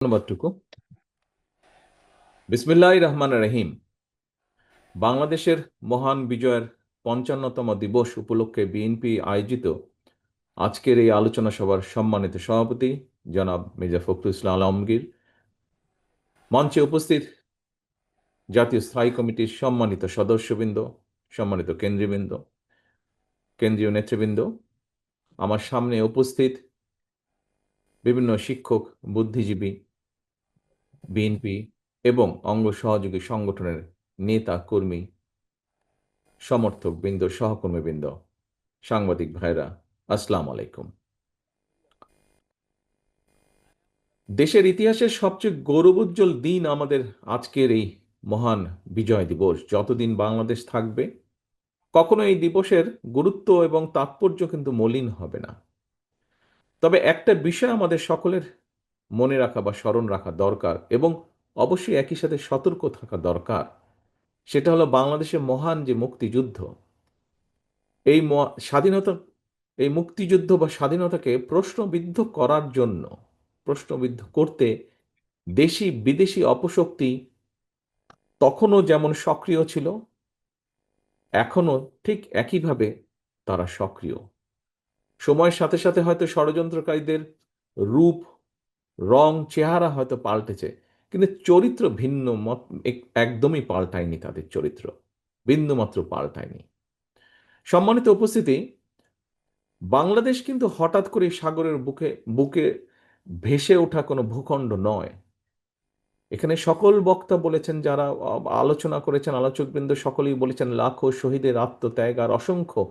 ধন্যবাদটুকু। বিসমিল্লাহির রহমানির রহিম। বাংলাদেশের মহান বিজয়ের ৫৫তম দিবস উপলক্ষে বিএনপি আয়োজিত আজকের এই আলোচনা সভার সম্মানিত সভাপতি জনাব মির্জা ফখরুল ইসলাম আলমগীর, মঞ্চে উপস্থিত জাতীয় স্থায়ী কমিটির সম্মানিত সদস্যবৃন্দ, সম্মানিত কেন্দ্রীয় নেতৃবৃন্দ, আমার সামনে উপস্থিত বিভিন্ন শিক্ষক, বুদ্ধিজীবী, বিএনপি এবং অঙ্গ সহযোগী সংগঠনের নেতা কর্মী, সমর্থক বৃন্দ, সহকর্মীবৃন্দ, সাংবাদিক ভাইরা, আসসালামু আলাইকুম। দেশের ইতিহাসের সবচেয়ে গৌরবোজ্জ্বল দিন আমাদের আজকের এই মহান বিজয় দিবস। যতদিন বাংলাদেশ থাকবে, কখনো এই দিবসের গুরুত্ব এবং তাৎপর্য কিন্তু মলিন হবে না। তবে একটা বিষয় আমাদের সকলের মনে রাখা বা স্মরণ রাখা দরকার, এবং অবশ্যই একই সাথে সতর্ক থাকা দরকার। সেটা হলো বাংলাদেশের মহান যে মুক্তিযুদ্ধ, এই স্বাধীনতা, এই মুক্তিযুদ্ধ বা স্বাধীনতাকে প্রশ্নবিদ্ধ করার জন্য, প্রশ্নবিদ্ধ করতে দেশি বিদেশি অপশক্তি তখনও যেমন সক্রিয় ছিল, এখনো ঠিক একইভাবে তারা সক্রিয়। সময়ের সাথে সাথে হয়তো ষড়যন্ত্রকারীদের রূপ, রং, চেহারা হয়তো পাল্টেছে, কিন্তু চরিত্র ভিন্ন মত, একদমই পাল্টায়নি। তাদের চরিত্র বিন্দুমাত্র পাল্টায়নি। সম্মানিত উপস্থিতি, বাংলাদেশ কিন্তু হঠাৎ করে সাগরের বুকে বুকে ভেসে ওঠা কোনো ভূখণ্ড নয়। এখানে সকল বক্তা বলেছেন, যারা আলোচনা করেছেন, আলোচকবৃন্দ সকলেই বলেছেন, লাখো শহীদের আত্মত্যাগ আর অসংখ্য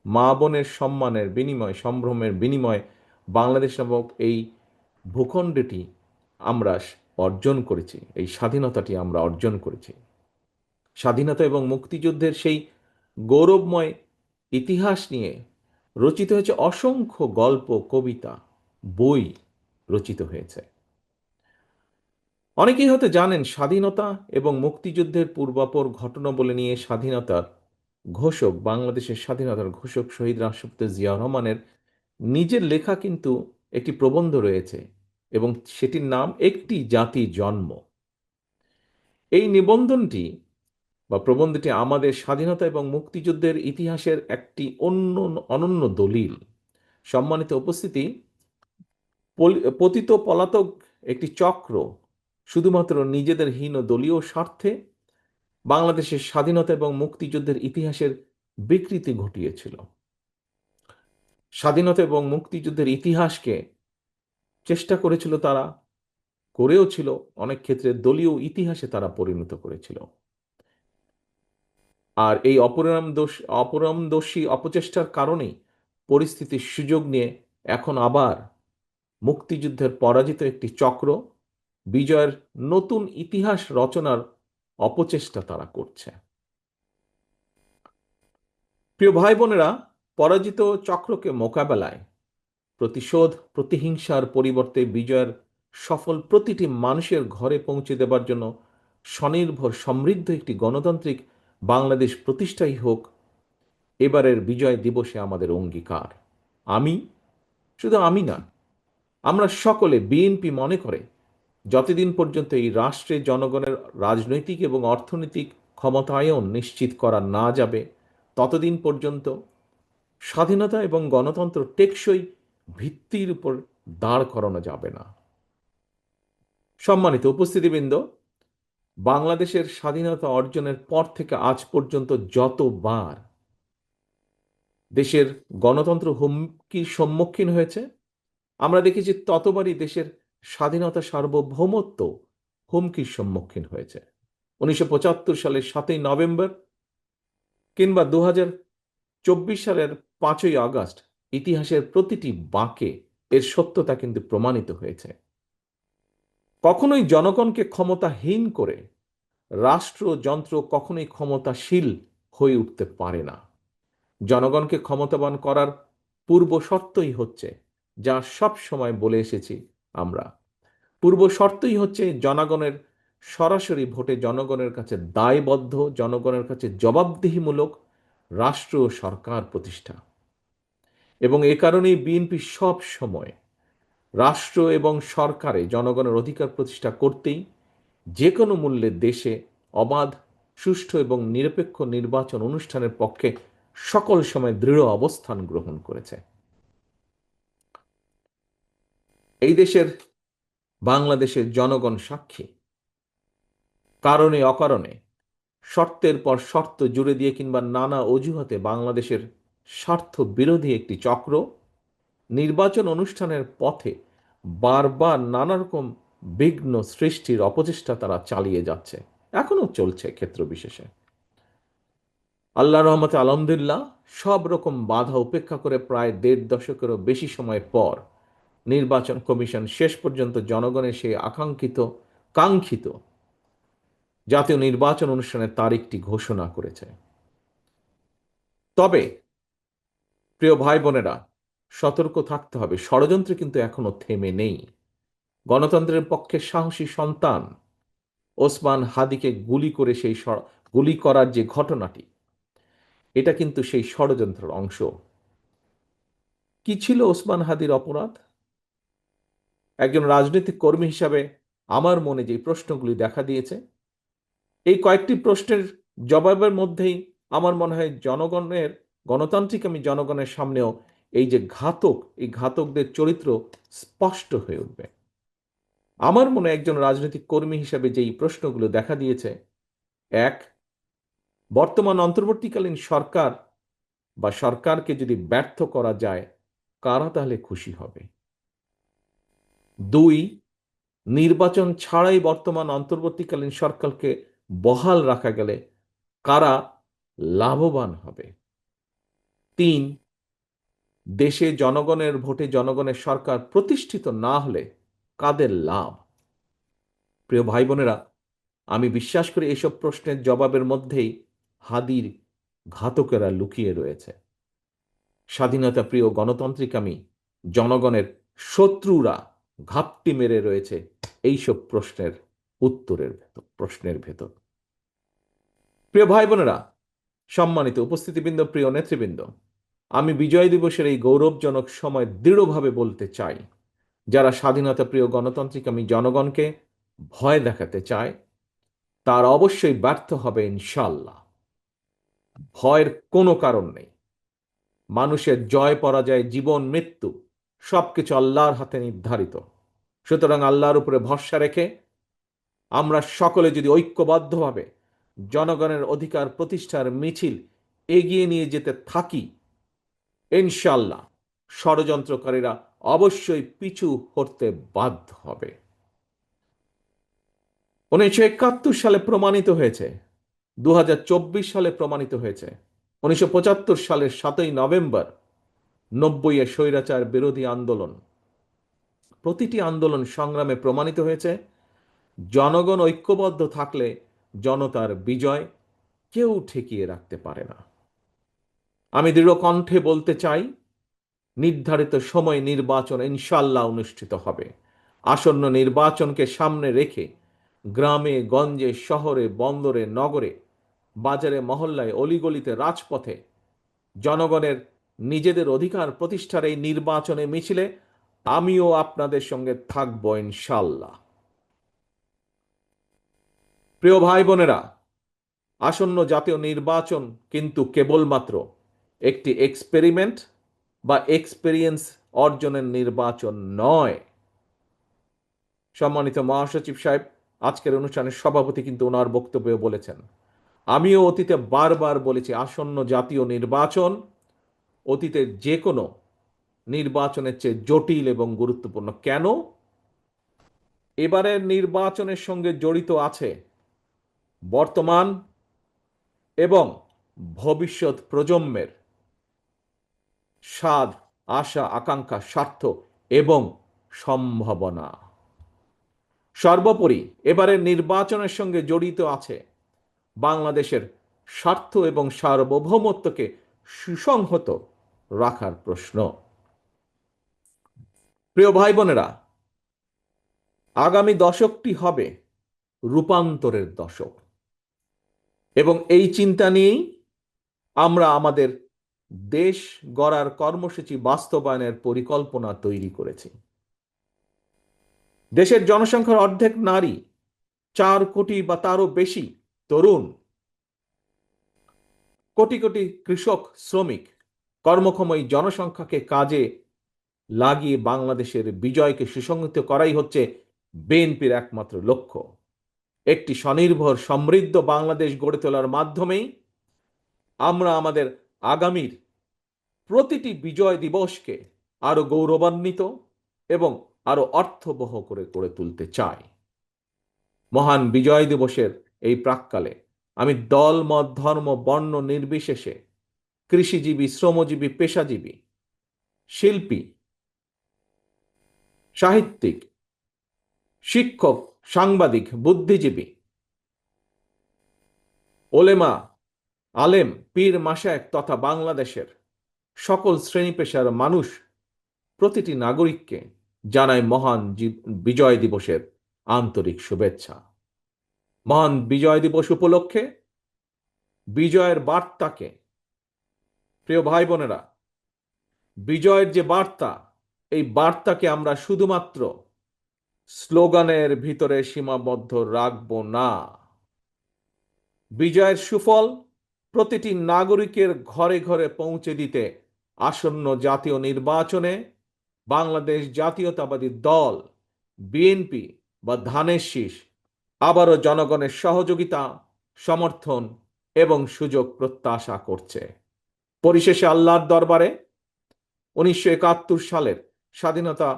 মা বোনের সম্মানের বিনিময়, সম্ভ্রমের বিনিময় বাংলাদেশ নামক এই ভূখণ্ডটি আমরা অর্জন করেছি, এই স্বাধীনতাটি আমরা অর্জন করেছি। স্বাধীনতা এবং মুক্তিযুদ্ধের সেই গৌরবময় ইতিহাস নিয়ে রচিত হয়েছে অসংখ্য গল্প, কবিতা, বই রচিত হয়েছে। অনেকেই হয়তো জানেন, স্বাধীনতা এবং মুক্তিযুদ্ধের পূর্বাপর ঘটনা বলে নিয়ে স্বাধীনতার ঘোষক, বাংলাদেশের স্বাধীনতার ঘোষক শহীদ রাষ্ট্রপতি জিয়া রহমানের নিজের লেখা কিন্তু একটি প্রবন্ধ রয়েছে, এবং সেটির নাম একটি জাতি জন্ম। এই নিবন্ধনটি বা প্রবন্ধটি আমাদের স্বাধীনতা এবং মুক্তিযুদ্ধের ইতিহাসের একটি অনন্য দলিল। সম্মানিত উপস্থিতি, পতিত পলাতক একটি চক্র শুধুমাত্র নিজেদের হীন দলীয় স্বার্থে বাংলাদেশের স্বাধীনতা এবং মুক্তিযুদ্ধের ইতিহাসের বিকৃতি ঘটিয়েছিল। স্বাধীনতা এবং মুক্তিযুদ্ধের ইতিহাসকে চেষ্টা করেছিল তারা, করেও ছিল, অনেক ক্ষেত্রে দলীয় ইতিহাসে তারা পরিণত করেছিল। আর এই অপরামদর্শী অপচেষ্টার কারণেই পরিস্থিতির সুযোগ নিয়ে এখন আবার মুক্তিযুদ্ধের পরাজিত একটি চক্র বিজয়ের নতুন ইতিহাস রচনার অপচেষ্টা তারা করছে। প্রিয় ভাই বোনেরা, পরাজিত চক্রকে মোকাবেলায় প্রতিশোধ, প্রতিহিংসার পরিবর্তে বিজয়ের সফল প্রতিটি মানুষের ঘরে পৌঁছে দেবার জন্য স্বনির্ভর সমৃদ্ধ একটি গণতান্ত্রিক বাংলাদেশ প্রতিষ্ঠাই হোক এবারের বিজয় দিবসে আমাদের অঙ্গীকার। আমি, শুধু আমি না, আমরা সকলে, বিএনপি মনে করে, যতদিন পর্যন্ত এই রাষ্ট্রে জনগণের রাজনৈতিক এবং অর্থনৈতিক ক্ষমতায়ন নিশ্চিত করা না যাবে, ততদিন পর্যন্ত স্বাধীনতা এবং গণতন্ত্র টেকসই ভিত্তির উপর দাঁড় করানো যাবে না। সম্মানিত উপস্থিতিবৃন্দ, বাংলাদেশের স্বাধীনতা অর্জনের পর থেকে আজ পর্যন্ত যতবার দেশের গণতন্ত্র হুমকির সম্মুখীন হয়েছে, আমরা দেখেছি ততবারই দেশের স্বাধীনতা, সার্বভৌমত্ব হুমকির সম্মুখীন হয়েছে। 1975 সালের 7ই নভেম্বর কিংবা 2024 সালের 5ই আগস্ট, ইতিহাসের প্রতিটি বাঁকে এর সত্যতা কিন্তু প্রমাণিত হয়েছে। কখনোই জনগণকে ক্ষমতাহীন করে রাষ্ট্রযন্ত্র কখনোই ক্ষমতাশীল হয়ে উঠতে পারে না। জনগণকে ক্ষমতাবান করার পূর্ব শর্তই হচ্ছে, যা সব সময় বলে এসেছি আমরা, পূর্ব শর্তই হচ্ছে জনগণের সরাসরি ভোটে জনগণের কাছে দায়বদ্ধ, জনগণের কাছে জবাবদিহিমূলক রাষ্ট্র সরকার প্রতিষ্ঠা। এবং এ কারণেই বিএনপি সব সময় রাষ্ট্র এবং সরকারে জনগণের অধিকার প্রতিষ্ঠা করতেই যে কোনো মূল্যে দেশে অবাধ, সুষ্ঠু এবং নিরপেক্ষ নির্বাচন অনুষ্ঠানের পক্ষে সকল সময় দৃঢ় অবস্থান গ্রহণ করেছে। এই দেশের, বাংলাদেশের জনগণ সাক্ষী, কারণে অকারণে, শর্তের পর শর্ত জুড়ে দিয়ে কিংবা নানা অজুহাতে বাংলাদেশের স্বার্থ বিরোধী একটি চক্র নির্বাচন অনুষ্ঠানের পথে বারবার নানা রকম বিঘ্ন সৃষ্টির অপচেষ্টা তারা চালিয়ে যাচ্ছে, এখনো চলছে ক্ষেত্র বিশেষে। আল্লাহ রহমতে আলহামদুলিল্লাহ সব রকম বাধা উপেক্ষা করে প্রায় ১.৫ দশকেরও বেশি সময় পর নির্বাচন কমিশন শেষ পর্যন্ত জনগণের সেই কাঙ্ক্ষিত জাতীয় নির্বাচন অনুষ্ঠানের তারিখটি ঘোষণা করেছে। তবে প্রিয় ভাই বোনেরা, সতর্ক থাকতে হবে, ষড়যন্ত্র কিন্তু এখনো থেমে নেই। গণতন্ত্রের পক্ষে সাহসী সন্তান ওসমান হাদিকে গুলি করার যে ঘটনাটি, এটা কিন্তু সেই ষড়যন্ত্রের অংশ। কি ছিল ওসমান হাদির অপরাধ? একজন রাজনৈতিক কর্মী হিসাবে আমার মনে যে প্রশ্নগুলি দেখা দিয়েছে, এই কয়েকটি প্রশ্নের জবাবের মধ্যেই আমার মনে হয় গণতান্ত্রিক আমি জনগণের সামনেও এই যে এই ঘাতকদের চরিত্র স্পষ্ট হয়ে উঠবে। আমার মনে একজন রাজনৈতিক কর্মী হিসাবে যেই প্রশ্নগুলো দেখা দিয়েছে, এক, বর্তমান অন্তর্বর্তীকালীন সরকার বা সরকারকে যদি ব্যর্থ করা যায়, কারা তাহলে খুশি হবে? দুই, নির্বাচন ছাড়াই বর্তমান অন্তর্বর্তীকালীন সরকারকে বহাল রাখা গেলে কারা লাভবান হবে? তিন, দেশে জনগণের ভোটে জনগণের সরকার প্রতিষ্ঠিত না হলে কাদের লাভ? প্রিয় ভাই বোনেরা, আমি বিশ্বাস করি এসব প্রশ্নের জবাবের মধ্যেই হাদির ঘাতকেরা লুকিয়ে রয়েছে। স্বাধীনতা প্রিয় গণতান্ত্রিকামী জনগণের শত্রুরা ঘাপটি মেরে রয়েছে এইসব প্রশ্নের ভেতর। প্রিয় ভাই বোনেরা, সম্মানিত উপস্থিতিবৃন্দ, প্রিয় নেতৃবৃন্দ, আমি বিজয় দিবসের এই গৌরবজনক সময় দৃঢ়ভাবে বলতে চাই, যারা স্বাধীনতা প্রিয় গণতান্ত্রিকামী জনগণকে ভয় দেখাতে চায়, তার অবশ্যই ব্যর্থ হবে ইনশাল্লাহ। ভয়ের কোনো কারণ নেই। মানুষের জয় পরাজয়, জীবন মৃত্যু সবকিছু আল্লাহর হাতে নির্ধারিত। সুতরাং আল্লাহর উপরে ভরসা রেখে আমরা সকলে যদি ঐক্যবদ্ধভাবে জনগণের অধিকার প্রতিষ্ঠার মিছিল এগিয়ে নিয়ে যেতে থাকি, ইনশাল্লাহ ষড়যন্ত্রকারীরা অবশ্যই পিছু হটতে বাধ্য হবে। 1971 সালে প্রমাণিত হয়েছে, 2024 সালে প্রমাণিত হয়েছে, 1975 সালের 7ই নভেম্বর 90-এ স্বৈরাচার বিরোধী আন্দোলন, প্রতিটি আন্দোলন সংগ্রামে প্রমাণিত হয়েছে, জনগণ ঐক্যবদ্ধ থাকলে জনতার বিজয় কেউ ঠেকিয়ে রাখতে পারে না। আমি দৃঢ় কণ্ঠে বলতে চাই, নির্ধারিত সময় নির্বাচন ইনশাল্লাহ অনুষ্ঠিত হবে। আসন্ন নির্বাচনকে সামনে রেখে গ্রামে গঞ্জে, শহরে বন্দরে, নগরে, বাজারে, মহল্লায়, অলিগলিতে, রাজপথে জনগণের নিজেদের অধিকার প্রতিষ্ঠার এই নির্বাচনে মিছিলে আমিও আপনাদের সঙ্গে থাকব ইনশাল্লাহ। প্রিয় ভাই বোনেরা, আসন্ন জাতীয় নির্বাচন কিন্তু কেবলমাত্র একটি এক্সপেরিমেন্ট বা এক্সপেরিয়েন্স অর্জনের নির্বাচন নয়। সম্মানিত মহাসচিব সাহেব আজকের অনুষ্ঠানের সভাপতি কিন্তু ওনার বক্তব্যে বলেছেন, আমিও অতীতে বারবার বলেছি, আসন্ন জাতীয় নির্বাচন অতীতের যে কোনো নির্বাচনের চেয়ে জটিল এবং গুরুত্বপূর্ণ। কেন? এবারের নির্বাচনের সঙ্গে জড়িত আছে বর্তমান এবং ভবিষ্যৎ প্রজন্মের স্বাদ, আশা, আকাঙ্ক্ষা, স্বার্থ এবং সম্ভাবনা। সর্বোপরি এবারের নির্বাচনের সঙ্গে জড়িত আছে বাংলাদেশের স্বার্থ এবং সার্বভৌমত্বকে সুসংহত রাখার প্রশ্ন। প্রিয় ভাই বোনেরা, আগামী দশকটি হবে রূপান্তরের দশক এবং এই চিন্তা নিয়েই আমরা আমাদের দেশ গড়ার কর্মসূচি বাস্তবায়নের পরিকল্পনা তৈরি করেছি। দেশের জনসংখ্যার অর্ধেক নারী, 4 কোটি বা তারও বেশি তরুণ, কোটি কোটি কৃষক, শ্রমিক, কর্মক্ষম এই জনসংখ্যাকে কাজে লাগিয়ে বাংলাদেশের বিজয়কে সুসংহত করাই হচ্ছে বিএনপির একমাত্র লক্ষ্য। একটি স্বনির্ভর সমৃদ্ধ বাংলাদেশ গড়ে তোলার মাধ্যমেই আমরা আমাদের আগামীর প্রতিটি বিজয় দিবসকে আরো গৌরবান্বিত এবং আরো অর্থবহ করে গড়ে তুলতে চাই। মহান বিজয় দিবসের এই প্রাক্কালে আমি দল, মত, ধর্ম, বর্ণ নির্বিশেষে কৃষিজীবী, শ্রমজীবী, পেশাজীবী, শিল্পী, সাহিত্যিক, শিক্ষক, সাংবাদিক, বুদ্ধিজীবী, ওলেমা, আলেম, পীর, মাশায়েখ তথা বাংলাদেশের সকল শ্রেণী পেশার মানুষ, প্রতিটি নাগরিককে জানাই মহান বিজয় দিবসের আন্তরিক শুভেচ্ছা। মহান বিজয় দিবস উপলক্ষে বিজয়ের বার্তাকে, প্রিয় ভাই বোনেরা, বিজয়ের যে বার্তা, এই বার্তাকে আমরা শুধুমাত্র স্লোগানের ভিতরে সীমাবদ্ধ রাখব না। বিজয়ের সুফল প্রতিটি নাগরিকের ঘরে ঘরে পৌঁছে দিতে আসন্ন জাতীয় নির্বাচনে বাংলাদেশ জাতীয়তাবাদী দল বিএনপি বা ধানের শীষ আবারও জনগণের সহযোগিতা, সমর্থন এবং সুযোগ প্রত্যাশা করছে। পরিশেষে আল্লাহর দরবারে 1971 সালের স্বাধীনতা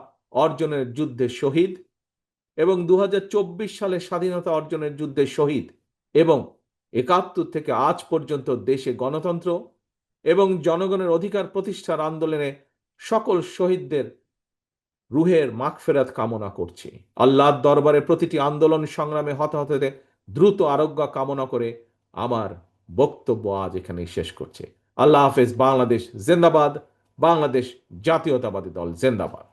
অর্জনের যুদ্ধে শহীদ এবং 2024 সালে স্বাধীনতা অর্জনের যুদ্ধে শহীদ এবং 71 থেকে আজ পর্যন্ত দেশে গণতন্ত্র এবং জনগণের অধিকার প্রতিষ্ঠার আন্দোলনে সকল শহীদদের রুহের মাগফিরাত কামনা করছি। আল্লাহর দরবারে প্রতিটি আন্দোলন সংগ্রামে হতাহতদের দ্রুত আরোগ্য কামনা করে আমার বক্তব্য আজ এখানেই শেষ করছে। আল্লাহ হাফেজ। বাংলাদেশ জিন্দাবাদ। বাংলাদেশ জাতীয়তাবাদী দল জিন্দাবাদ।